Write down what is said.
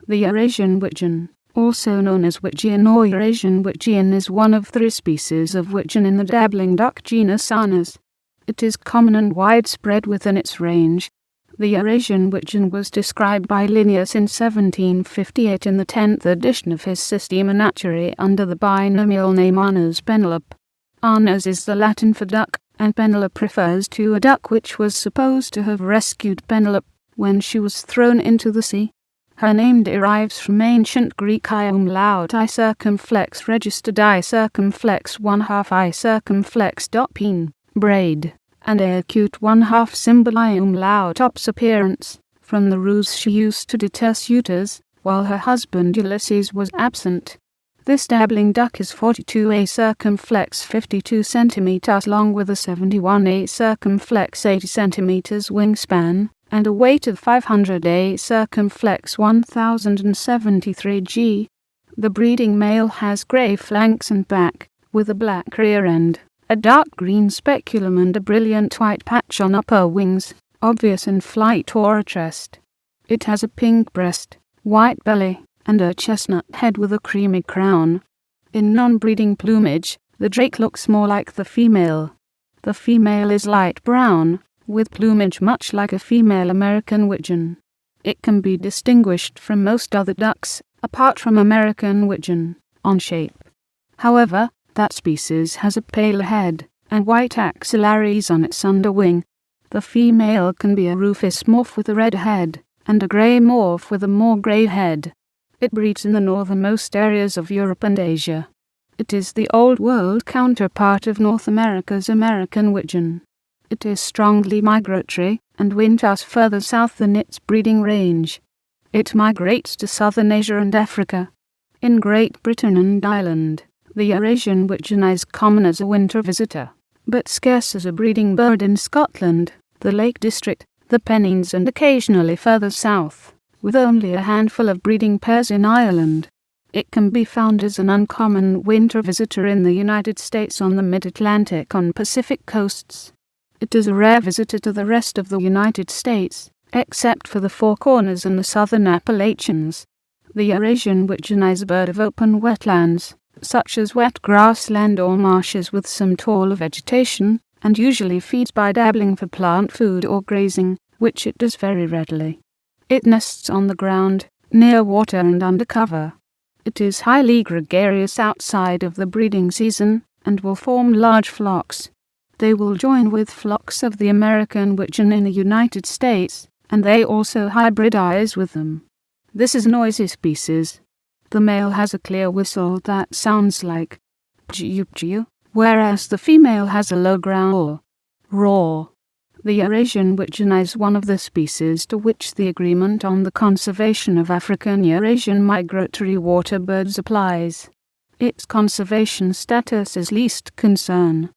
The Eurasian wigeon, also known as wigeon or Eurasian wigeon, is one of 3 species of wigeon in the dabbling duck genus Arnus. It is common and widespread within its range. The Eurasian wigeon was described by Linnaeus in 1758 in the 10th edition of his Systema Naturae under the binomial name Arnus Penelope. Arnus is the Latin for duck, and Penelope refers to a duck which was supposed to have rescued Penelope when she was thrown into the sea. Her name derives from ancient Greek I umlaut I circumflex registered I circumflex 1/2 I circumflex pene, braid, and a acute 1/2 symbol I umlaut ops appearance, from the ruse she used to deter suitors, while her husband Ulysses was absent. This dabbling duck is 42 A circumflex 52 cm long with a 71 A circumflex 80 cm wingspan, and a weight of 500 A circumflex 1073 g. The breeding male has grey flanks and back, with a black rear end, a dark green speculum and a brilliant white patch on upper wings, obvious in flight or chest. It has a pink breast, white belly, and a chestnut head with a creamy crown. In non-breeding plumage, the drake looks more like the female. The female is light brown, with plumage much like a female American wigeon. It can be distinguished from most other ducks, apart from American wigeon, on shape. However, that species has a pale head, and white axillaries on its underwing. The female can be a rufous morph with a red head, and a grey morph with a more grey head. It breeds in the northernmost areas of Europe and Asia. It is the Old World counterpart of North America's American wigeon. It is strongly migratory, and winters further south than its breeding range. It migrates to southern Asia and Africa. In Great Britain and Ireland, the Eurasian wigeon is common as a winter visitor, but scarce as a breeding bird in Scotland, the Lake District, the Pennines and occasionally further south, with only a handful of breeding pairs in Ireland. It can be found as an uncommon winter visitor in the United States on the mid-Atlantic and Pacific coasts. It is a rare visitor to the rest of the United States, except for the Four Corners and the southern Appalachians. The Eurasian wigeon is a bird of open wetlands, such as wet grassland or marshes with some tall vegetation, and usually feeds by dabbling for plant food or grazing, which it does very readily. It nests on the ground, near water and under cover. It is highly gregarious outside of the breeding season, and will form large flocks. They will join with flocks of the American wigeon in the United States, and they also hybridize with them. This is a noisy species. The male has a clear whistle that sounds like "jiu-jiu", whereas the female has a low growl, roar. The Eurasian wigeon is one of the species to which the Agreement on the Conservation of African Eurasian Migratory Water Birds applies. Its conservation status is least concern.